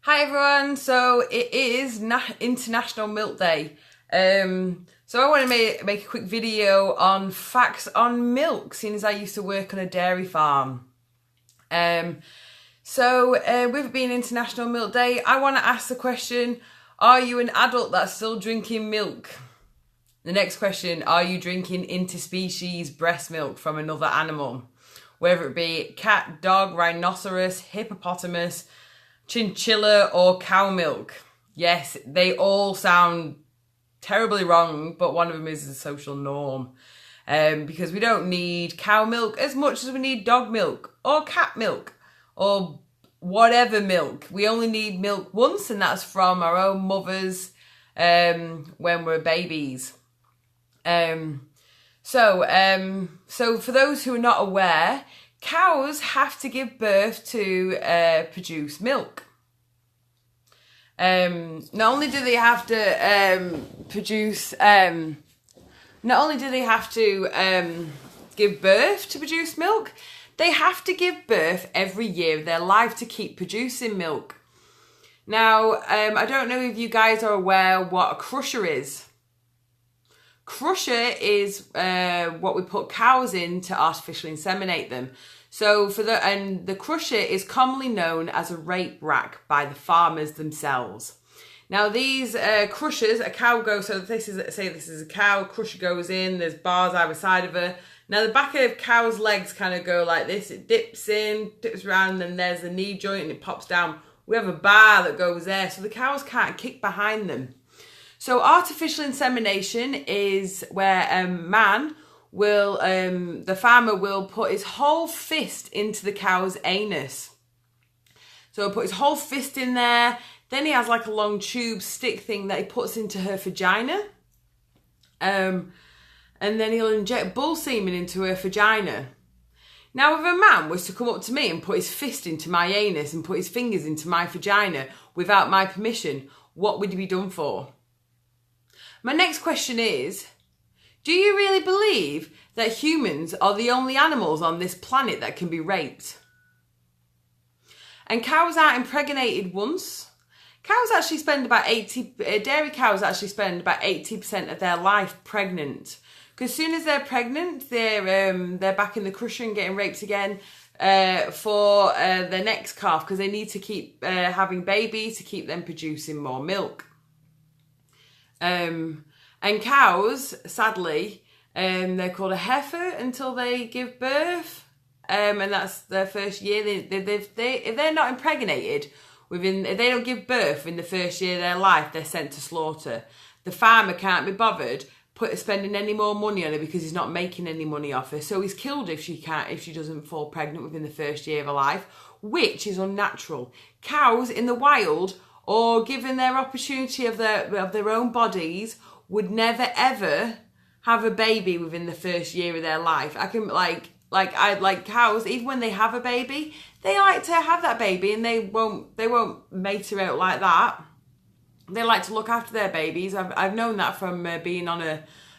Hi everyone, so it is International Milk Day. So I want to make a quick video on facts on milk, seeing as I used to work on a dairy farm. With it being International Milk Day, I want to ask the question, are you an adult that's still drinking milk? The next question, are you drinking interspecies breast milk from another animal? Whether it be cat, dog, rhinoceros, hippopotamus, chinchilla or cow milk. Yes, they all sound terribly wrong, but one of them is the social norm. Because we don't need cow milk as much as we need dog milk or cat milk or whatever milk. We only need milk once, and that's from our own mothers when we're babies. So for those who are not aware, cows have to give birth to produce milk. Not only do they have to give birth to produce milk, they have to give birth every year of their life to keep producing milk. Now, I don't know if you guys are aware what a crusher is. Crusher is what we put cows in to artificially inseminate them. So the crusher is commonly known as a rape rack by the farmers themselves. Now these crushers, a cow goes, so this is a cow, crusher goes in, there's bars either side of her. Now the back of cow's legs kind of go like this, it dips in, dips around, and then there's the knee joint and it pops down. We have a bar that goes there, so the cows can't kick behind them. So artificial insemination is where a man will, the farmer will put his whole fist into the cow's anus. So he'll put his whole fist in there. Then he has like a long tube stick thing that he puts into her vagina. And then he'll inject bull semen into her vagina. Now, if a man was to come up to me and put his fist into my anus and put his fingers into my vagina without my permission, what would he be done for? My next question is, do you really believe that humans are the only animals on this planet that can be raped? And cows aren't impregnated once. Cows actually spend about dairy cows actually spend about 80% of their life pregnant. Because as soon as they're pregnant, they're back in the crusher and getting raped again for their next calf, because they need to keep having babies to keep them producing more milk. And cows, sadly, they're called a heifer until they give birth, and that's their first year. If they're not impregnated if they don't give birth in the first year of their life, they're sent to slaughter. The farmer can't be bothered spending any more money on her because he's not making any money off her, so he's killed if she doesn't fall pregnant within the first year of her life, which is unnatural. Cows in the wild, or given their opportunity of their own bodies, would never ever have a baby within the first year of their life. I can like cows, even when they have a baby, they like to have that baby and they won't mate her out like that. They like to look after their babies. I've known that from being on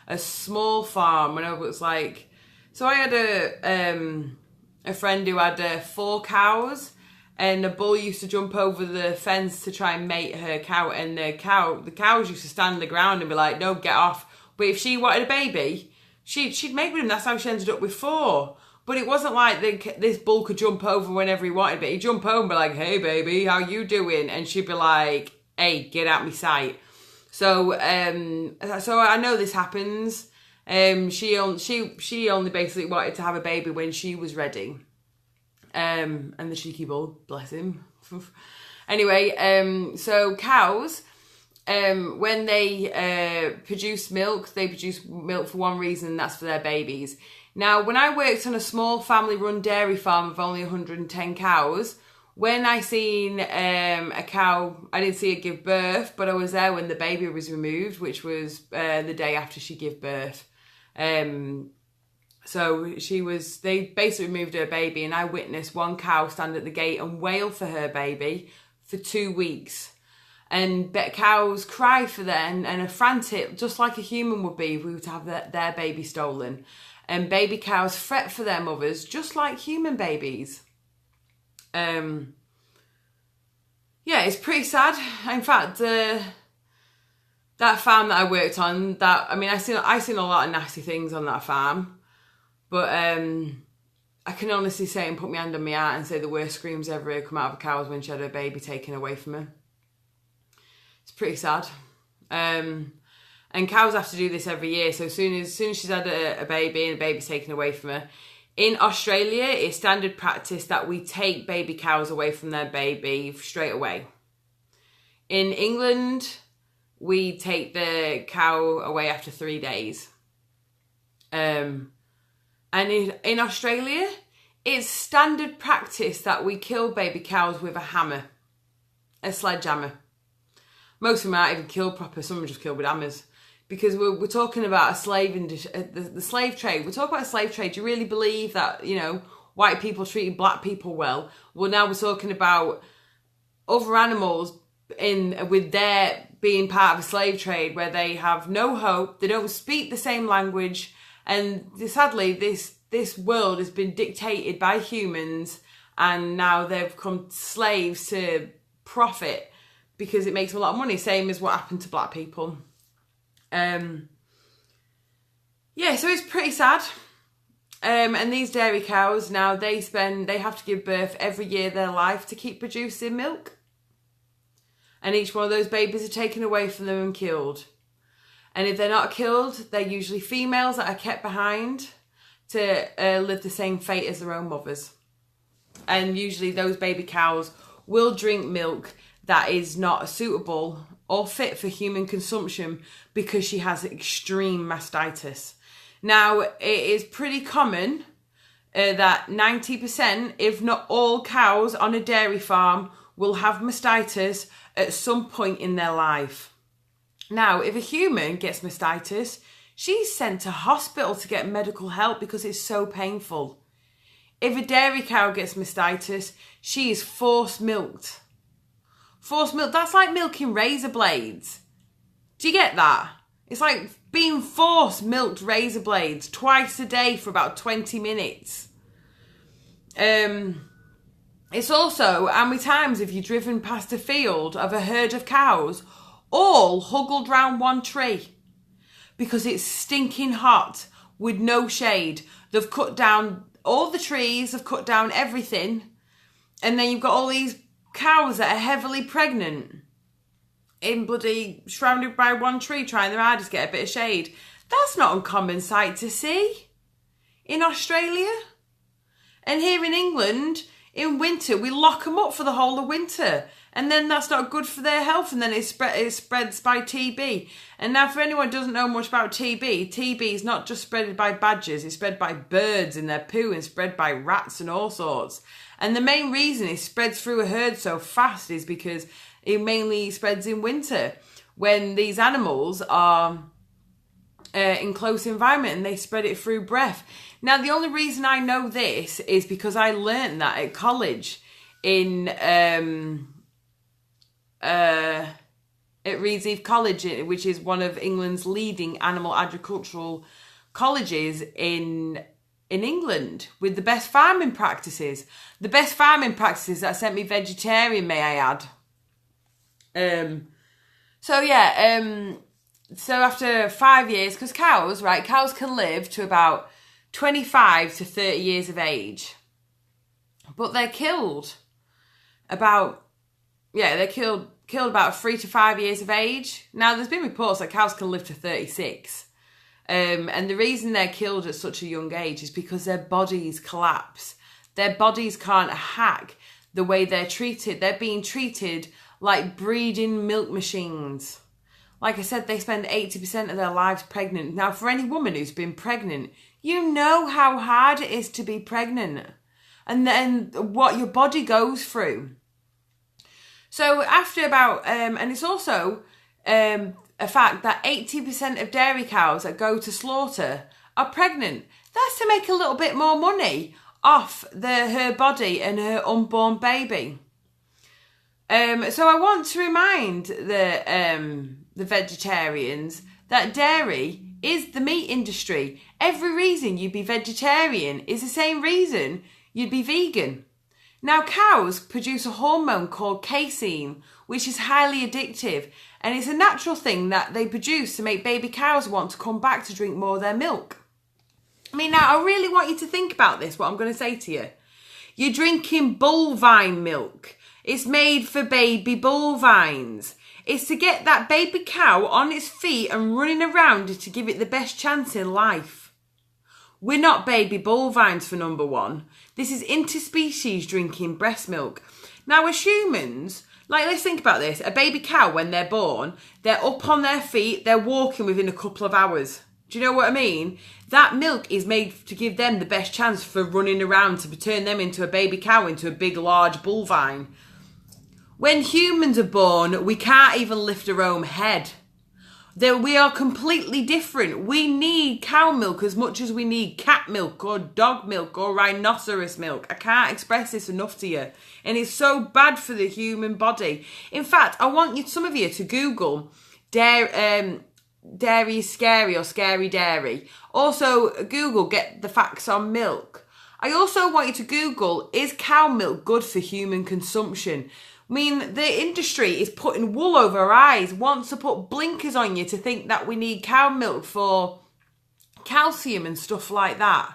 a small farm when I was like, so I had a friend who had 4 cows. And the bull used to jump over the fence to try and mate her cow, and the cows used to stand on the ground and be like, no, get off. But if she wanted a baby, she'd mate with him. That's how she ended up with 4. But it wasn't like this bull could jump over whenever he wanted, but he'd jump over and be like, hey baby, how you doing? And she'd be like, hey, get out my sight. So I know this happens. She only basically wanted to have a baby when she was ready. And the cheeky bull, bless him. Anyway, so cows, when they produce milk, they produce milk for one reason, and that's for their babies. Now, when I worked on a small family-run dairy farm of only 110 cows, when I seen a cow, I didn't see her give birth, but I was there when the baby was removed, which was the day after she gave birth. So they basically removed her baby, and I witnessed one cow stand at the gate and wail for her baby for 2 weeks. And cows cry for them and are frantic, just like a human would be if we were to have their baby stolen. And baby cows fret for their mothers, just like human babies. Yeah, it's pretty sad. In fact, that farm that I worked on, I seen a lot of nasty things on that farm, but I can honestly say and put my hand on my heart and say the worst screams ever come out of a cow was when she had her baby taken away from her. It's pretty sad. And cows have to do this every year. So as soon as she's had a baby and the baby's taken away from her, in Australia, it's standard practice that we take baby cows away from their baby straight away. In England, we take the cow away after 3 days. And in Australia, it's standard practice that we kill baby cows with a hammer, a sledgehammer. Most of them aren't even killed proper, some are just killed with hammers. Because we're talking about the slave trade. We're talking about a slave trade. Do you really believe that, white people treated black people well? Well, now we're talking about other animals with their being part of a slave trade where they have no hope, they don't speak the same language, and sadly this world has been dictated by humans, and now they've become slaves to profit because it makes them a lot of money, same as what happened to black people. So it's pretty sad. And these dairy cows now, they have to give birth every year of their life to keep producing milk. And each one of those babies are taken away from them and killed. And if they're not killed, they're usually females that are kept behind to live the same fate as their own mothers. And usually those baby cows will drink milk that is not suitable or fit for human consumption because she has extreme mastitis. Now, it is pretty common that 90%, if not all cows on a dairy farm will have mastitis at some point in their life. Now, if a human gets mastitis, she's sent to hospital to get medical help because it's so painful. If a dairy cow gets mastitis, she is force milked. Force milk, that's like milking razor blades. Do you get that? It's like being force milked razor blades twice a day for about 20 minutes. It's also how many times have you driven past a field of a herd of cows all huddled round one tree because it's stinking hot with no shade. They've cut down all the trees, they've cut down everything, and then you've got all these cows that are heavily pregnant in bloody surrounded by one tree trying their hardest to get a bit of shade. That's not an uncommon sight to see in Australia. And here in England, in winter, we lock them up for the whole of winter. And then that's not good for their health. And then it spreads by TB. And now for anyone who doesn't know much about TB, TB is not just spread by badgers. It's spread by birds in their poo and spread by rats and all sorts. And the main reason it spreads through a herd so fast is because it mainly spreads in winter when these animals are in close environment and they spread it through breath. Now, the only reason I know this is because I learnt that at college at Reedsheath College, which is one of England's leading animal agricultural colleges in England, with the best farming practices. The best farming practices that sent me vegetarian, may I add. So after 5 years, because cows can live to about 25 to 30 years of age, but they're killed about 3 to 5 years of age. Now, there's been reports that cows can live to 36. And the reason they're killed at such a young age is because their bodies collapse. Their bodies can't hack the way they're treated. They're being treated like breeding milk machines. Like I said, they spend 80% of their lives pregnant. Now, for any woman who's been pregnant, you know how hard it is to be pregnant and then what your body goes through. So after about, and it's also a fact that 80% of dairy cows that go to slaughter are pregnant. That's to make a little bit more money off her body and her unborn baby. So I want to remind the vegetarians that dairy is the meat industry. Every reason you'd be vegetarian is the same reason you'd be vegan. Now, cows produce a hormone called casein, which is highly addictive, and it's a natural thing that they produce to make baby cows want to come back to drink more of their milk. I mean, now, I really want you to think about this, what I'm going to say to you. You're drinking bovine milk. It's made for baby bovines. It's to get that baby cow on its feet and running around to give it the best chance in life. We're not baby bovines, for number one. This is interspecies drinking breast milk. Now, as humans, like, let's think about this. A baby cow, when they're born, they're up on their feet, they're walking within a couple of hours. Do you know what I mean? That milk is made to give them the best chance for running around, to turn them into a baby cow, into a big, large bovine. When humans are born, we can't even lift our own head. We are completely different. We need cow milk as much as we need cat milk or dog milk or rhinoceros milk. I can't express this enough to you. And it's so bad for the human body. In fact, I want some of you to Google dairy is scary or scary dairy. Also, Google get the facts on milk. I also want you to Google, is cow milk good for human consumption? I mean, the industry is putting wool over our eyes, wants to put blinkers on you to think that we need cow milk for calcium and stuff like that.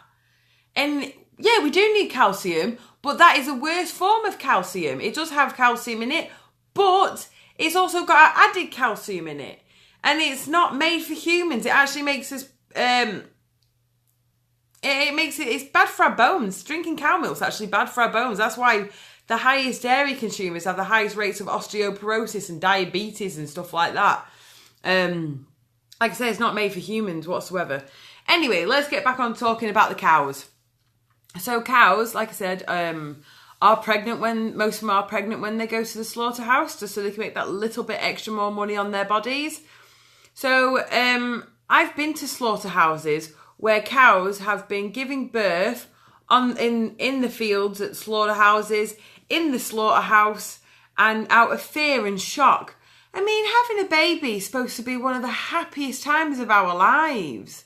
And yeah, we do need calcium, but that is a worse form of calcium. It does have calcium in it, but it's also got added calcium in it. And it's not made for humans. It actually makes us, it's bad for our bones. Drinking cow milk is actually bad for our bones. That's why the highest dairy consumers have the highest rates of osteoporosis and diabetes and stuff like that. Like I say, it's not made for humans whatsoever. Anyway, let's get back on talking about the cows. So cows, like I said, are pregnant most of them are pregnant when they go to the slaughterhouse, just so they can make that little bit extra more money on their bodies. So I've been to slaughterhouses where cows have been giving birth in the fields at slaughterhouses, in the slaughterhouse, and out of fear and shock. I mean, having a baby is supposed to be one of the happiest times of our lives.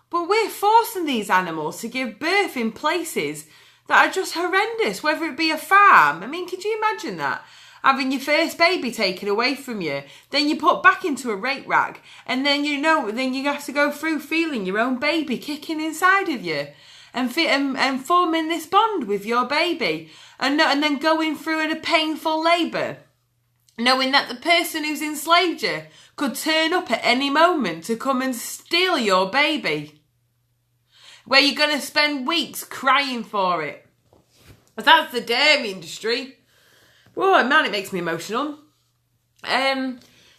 But we're forcing these animals to give birth in places that are just horrendous, whether it be a farm. I mean, could you imagine that? Having your first baby taken away from you, then you put back into a rape rack, and then you have to go through feeling your own baby kicking inside of you. And forming this bond with your baby, and then going through a painful labour, knowing that the person who's enslaved you could turn up at any moment to come and steal your baby, where you're going to spend weeks crying for it. But that's the dairy industry. Whoa, man, it makes me emotional.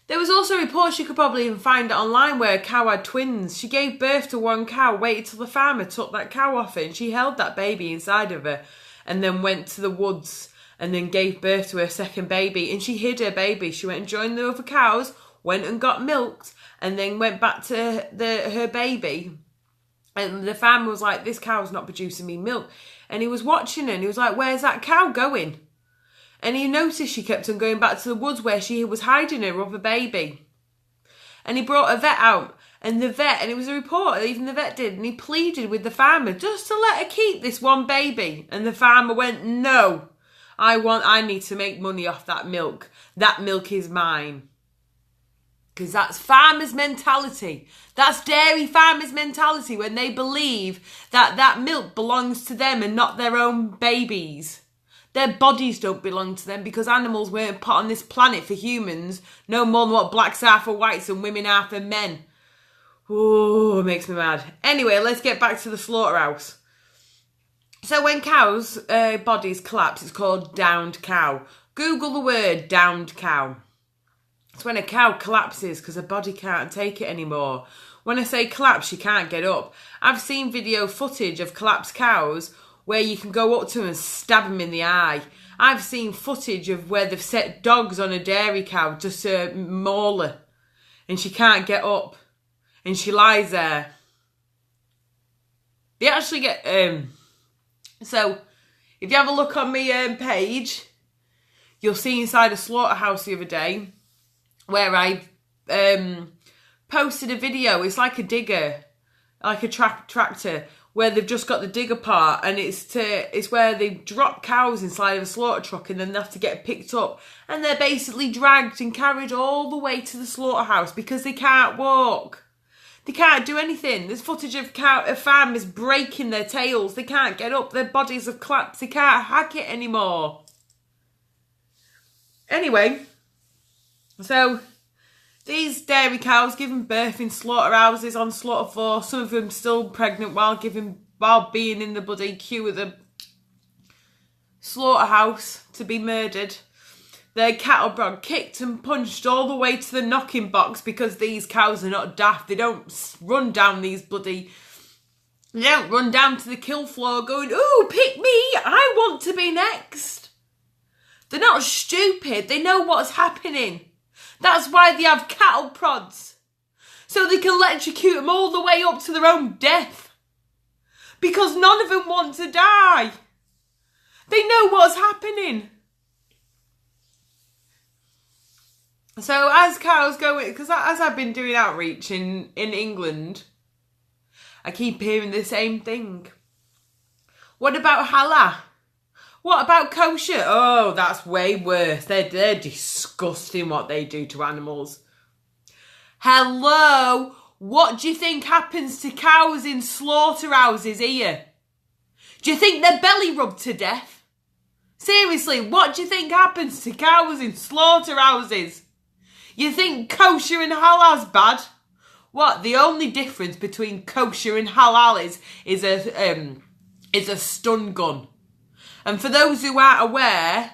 There was also reports, you could probably even find it online, where a cow had twins. She gave birth to one cow, waited till the farmer took that cow off her, and she held that baby inside of her, and then went to the woods and then gave birth to her second baby. And she hid her baby. She went and joined the other cows, went and got milked, and then went back to her baby. And the farmer was like, this cow's not producing me milk. And he was watching her and he was like, where's that cow going? And he noticed she kept on going back to the woods where she was hiding her other baby. And he brought a vet out. And it was a report, even the vet did. And he pleaded with the farmer just to let her keep this one baby. And the farmer went, no, I need to make money off that milk. That milk is mine. Because that's farmers' mentality. That's dairy farmers' mentality, when they believe that that milk belongs to them and not their own babies. Their bodies don't belong to them, because animals weren't put on this planet for humans, no more than what blacks are for whites and women are for men. Oh, it makes me mad. Anyway, let's get back to the slaughterhouse. So when cows' bodies collapse, it's called downed cow. Google the word downed cow. It's when a cow collapses because her body can't take it anymore. When I say collapse, she can't get up. I've seen video footage of collapsed cows where you can go up to them and stab them in the eye. I've seen footage of where they've set dogs on a dairy cow just to maul her, and she can't get up, and she lies there. They actually get... So, if you have a look on my page, you'll see inside a slaughterhouse the other day where I posted a video. It's like a digger, like a tractor, where they've just got the digger part, and it's where they drop cows inside of a slaughter truck and then they have to get picked up, and they're basically dragged and carried all the way to the slaughterhouse because they can't walk. They can't do anything. There's footage of farmers breaking their tails. They can't get up. Their bodies have collapsed. They can't hack it anymore. Anyway, so these dairy cows giving birth in slaughterhouses on slaughter floor, some of them still pregnant while being in the bloody queue of the slaughterhouse to be murdered. Their cattle prod kicked and punched all the way to the knocking box because these cows are not daft. They don't run down to the kill floor going, "Ooh, pick me, I want to be next." They're not stupid. They know what's happening. That's why they have cattle prods. So they can electrocute them all the way up to their own death. Because none of them want to die. They know what's happening. So as cows go, because as I've been doing outreach in England, I keep hearing the same thing. What about halal? What about kosher? Oh, that's way worse. They're disgusting what they do to animals. Hello? What do you think happens to cows in slaughterhouses here? Do you think they're belly rubbed to death? Seriously, what do you think happens to cows in slaughterhouses? You think kosher and halal's bad? What? The only difference between kosher and halal is a stun gun. And for those who aren't aware,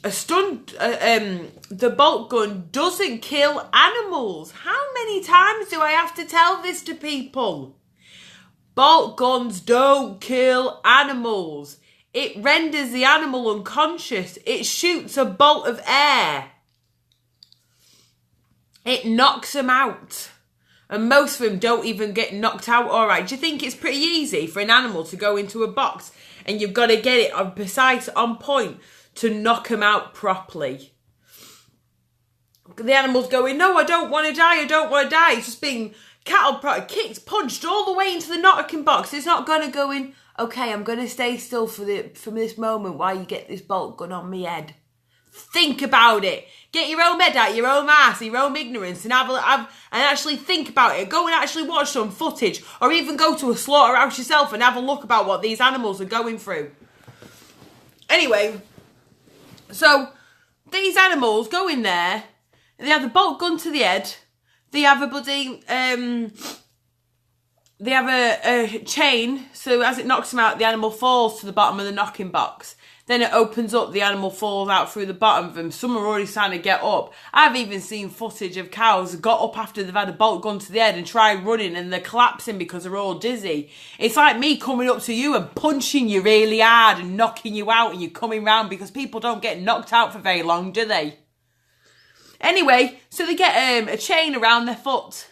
the bolt gun doesn't kill animals. How many times do I have to tell this to people? Bolt guns don't kill animals. It renders the animal unconscious. It shoots a bolt of air. It knocks them out. And most of them don't even get knocked out all right. Do you think it's pretty easy for an animal to go into a box and you've got to get it on precise, on point to knock them out properly? The animal's going, "No, I don't want to die, I don't want to die." It's just being kicked, punched all the way into the knocking box. It's not going to go in, "Okay, I'm going to stay still for this moment while you get this bolt gun on me head." Think about it. Get your own head out, your own ass, your own ignorance, and and actually think about it. Go and actually watch some footage, or even go to a slaughterhouse yourself and have a look about what these animals are going through. Anyway, so these animals go in there, and they have the bolt gun to the head. They have a bloody they have a chain, so as it knocks them out, the animal falls to the bottom of the knocking box. Then it opens up, the animal falls out through the bottom of them. Some are already starting to get up. I've even seen footage of cows got up after they've had a bolt gun to the head and try running, and they're collapsing because they're all dizzy. It's like me coming up to you and punching you really hard and knocking you out, and you're coming round, because people don't get knocked out for very long, do they? Anyway, so they get a chain around their foot.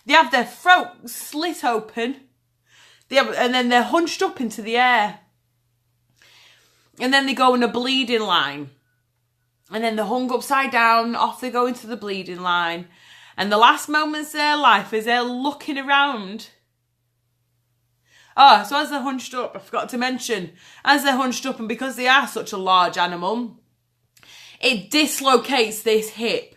They have their throat slit open. And then they're hunched up into the air. And then they go in a bleeding line. And then they're hung upside down, off they go into the bleeding line. And the last moments of their life as they're looking around. Oh, so as they're hunched up, I forgot to mention, as they're hunched up, and because they are such a large animal, it dislocates this hip.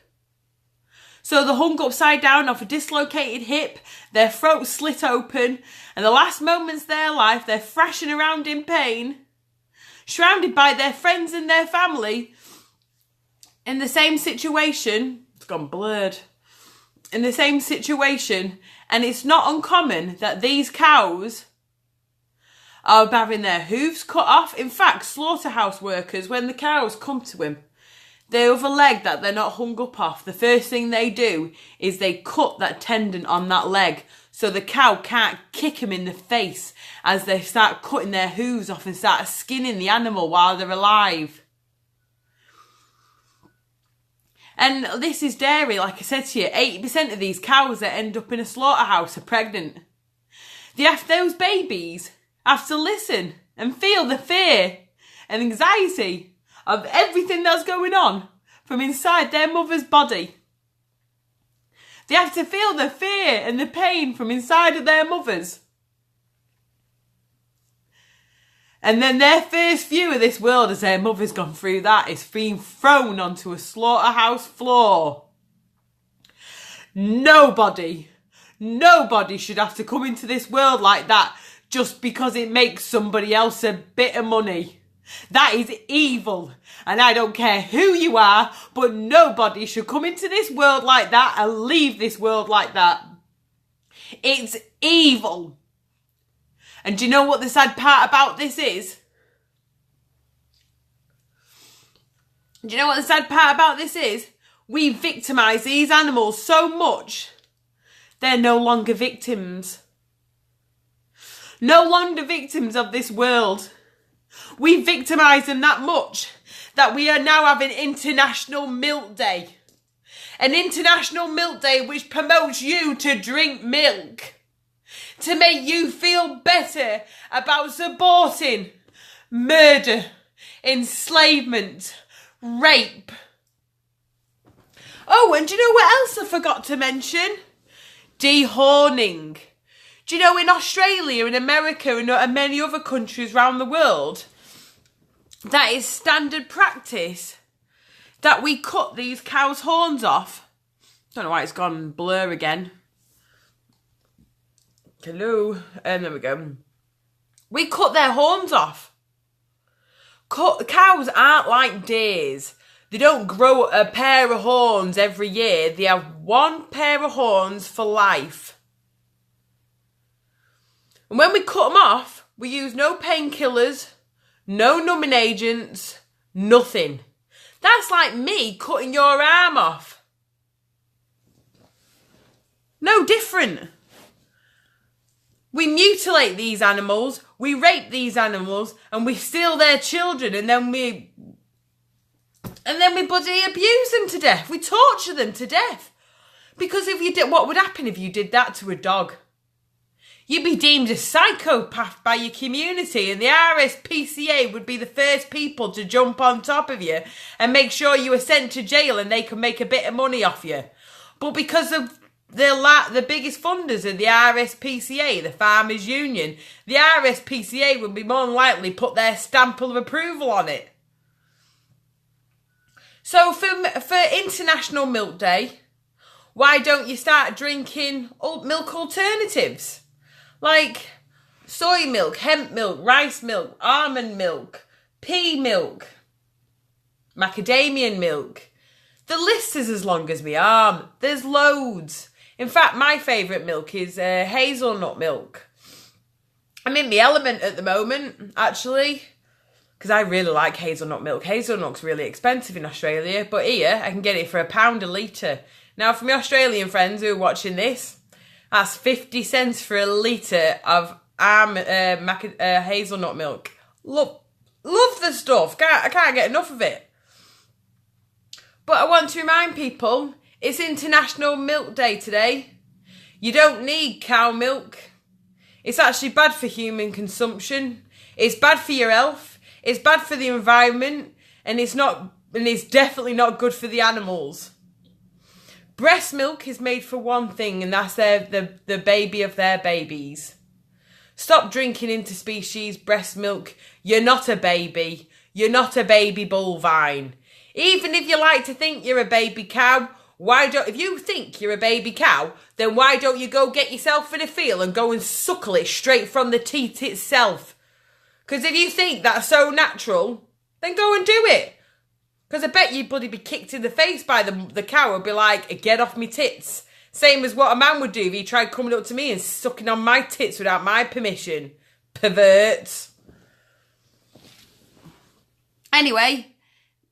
So they're hung upside down off a dislocated hip, their throat slit open, and the last moments of their life, they're thrashing around in pain, surrounded by their friends and their family, in the same situation. It's gone blurred. In the same situation, and it's not uncommon that these cows are having their hooves cut off. In fact, slaughterhouse workers, when the cows come to him, their other leg that they're not hung up off, the first thing they do is they cut that tendon on that leg so the cow can't kick them in the face as they start cutting their hooves off and start skinning the animal while they're alive. And this is dairy, like I said to you, 80% of these cows that end up in a slaughterhouse are pregnant. Those babies have to listen and feel the fear and anxiety of everything that's going on from inside their mother's body. They have to feel the fear and the pain from inside of their mothers. And then their first view of this world as their mother's gone through that is being thrown onto a slaughterhouse floor. Nobody should have to come into this world like that just because it makes somebody else a bit of money. That is evil. And I don't care who you are, but nobody should come into this world like that and leave this world like that. It's evil. And do you know what the sad part about this is? Do you know what the sad part about this is? We victimise these animals so much, they're no longer victims. No longer victims of this world. We victimise them that much that we are now having International Milk Day. An International Milk Day which promotes you to drink milk. To make you feel better about supporting murder, enslavement, rape. Oh, and do you know what else I forgot to mention? Dehorning. Do you know in Australia, in America and many other countries around the world, that is standard practice that we cut these cows' horns off. Don't know why it's gone blur again. Hello. There we go. We cut their horns off. Cows aren't like deers. They don't grow a pair of horns every year. They have one pair of horns for life. And when we cut them off, we use no painkillers, no numbing agents, nothing. That's like me cutting your arm off. No different. We mutilate these animals, we rape these animals, and we steal their children, and then we bloody abuse them to death. We torture them to death. Because if you did, what would happen if you did that to a dog? You'd be deemed a psychopath by your community, and the RSPCA would be the first people to jump on top of you and make sure you were sent to jail and they can make a bit of money off you. But because of the biggest funders are the RSPCA, the Farmers Union, the RSPCA would be more than likely put their stamp of approval on it. So for International Milk Day, why don't you start drinking milk alternatives? Like soy milk, hemp milk, rice milk, almond milk, pea milk, macadamia milk. The list is as long as my arm. There's loads. In fact, my favourite milk is hazelnut milk. I'm in the element at the moment, actually, because I really like hazelnut milk. Hazelnut's really expensive in Australia, but here I can get it for £1 a litre. Now, for my Australian friends who are watching this, that's 50 cents for a litre of hazelnut milk. Love the stuff. I can't get enough of it. But I want to remind people, it's International Milk Day today. You don't need cow milk. It's actually bad for human consumption. It's bad for your health. It's bad for the environment. And it's definitely not good for the animals. Breast milk is made for one thing, and that's the baby of their babies. Stop drinking interspecies breast milk. You're not a baby. You're not a baby bovine. Even if you like to think you're a baby cow, if you think you're a baby cow, then why don't you go get yourself in a field and go and suckle it straight from the teat itself? Because if you think that's so natural, then go and do it. Because I bet you'd bloody be kicked in the face by the cow and be like, get off me tits. Same as what a man would do if he tried coming up to me and sucking on my tits without my permission. Perverts. Anyway,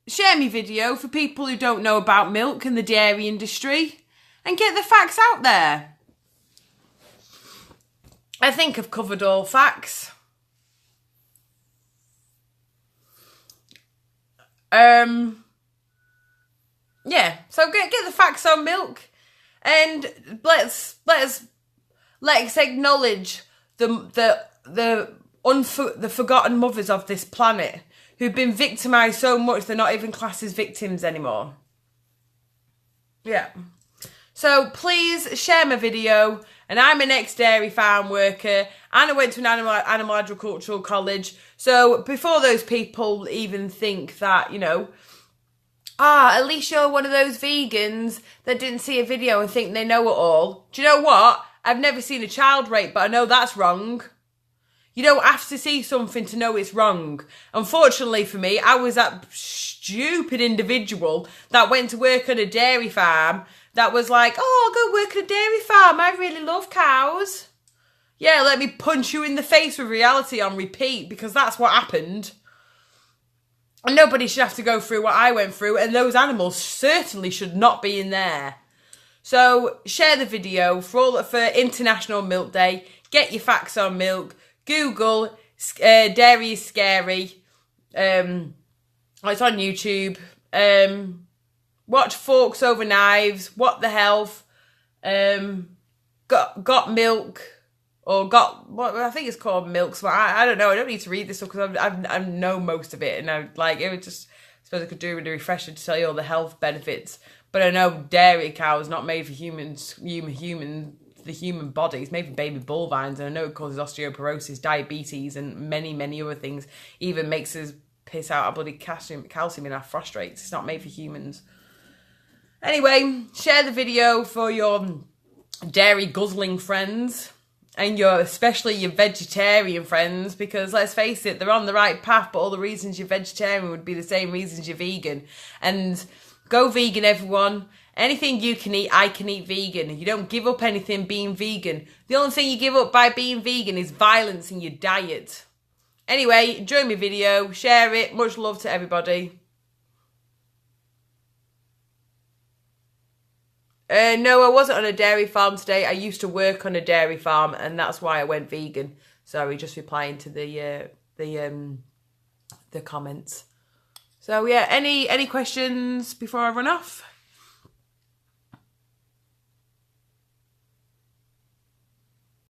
share my video for people who don't know about milk and the dairy industry and get the facts out there. I think I've covered all facts. Yeah, so get the facts on milk, and let's acknowledge the forgotten mothers of this planet who've been victimised so much they're not even classed as victims anymore. Yeah. So please share my video. And I'm an ex-dairy farm worker, and I went to an animal agricultural college. So before those people even think that, you know, at least you're one of those vegans that didn't see a video and think they know it all. Do you know what? I've never seen a child rape, but I know that's wrong. You don't have to see something to know it's wrong. Unfortunately for me, I was that stupid individual that went to work on a dairy farm that was like, oh, I'll go work at a dairy farm. I really love cows. Yeah, let me punch you in the face with reality on repeat, because that's what happened. And nobody should have to go through what I went through, and those animals certainly should not be in there. So share the video for International Milk Day. Get your facts on milk. Google dairy is scary. It's on YouTube. Watch Forks Over Knives. What the Health. Got Milk. Or got, what I think it's called Milk. So I don't know. I don't need to read this stuff because I know most of it. And I like, it would just, I suppose I could do with a refresher to tell you all the health benefits. But I know dairy cow is not made for humans, the human body. It's made for baby bovines. And I know it causes osteoporosis, diabetes, and many, many other things. Even makes us piss out our bloody calcium in our phosphates. It's not made for humans. Anyway, share the video for your dairy guzzling friends, and especially your vegetarian friends, because let's face it, they're on the right path, but all the reasons you're vegetarian would be the same reasons you're vegan. And go vegan, everyone. Anything you can eat, I can eat vegan. You don't give up anything being vegan. The only thing you give up by being vegan is violence in your diet. Anyway, enjoy my video, share it, much love to everybody. No, I wasn't on a dairy farm today. I used to work on a dairy farm, and that's why I went vegan. Sorry, just replying to the comments. So yeah, any questions before I run off?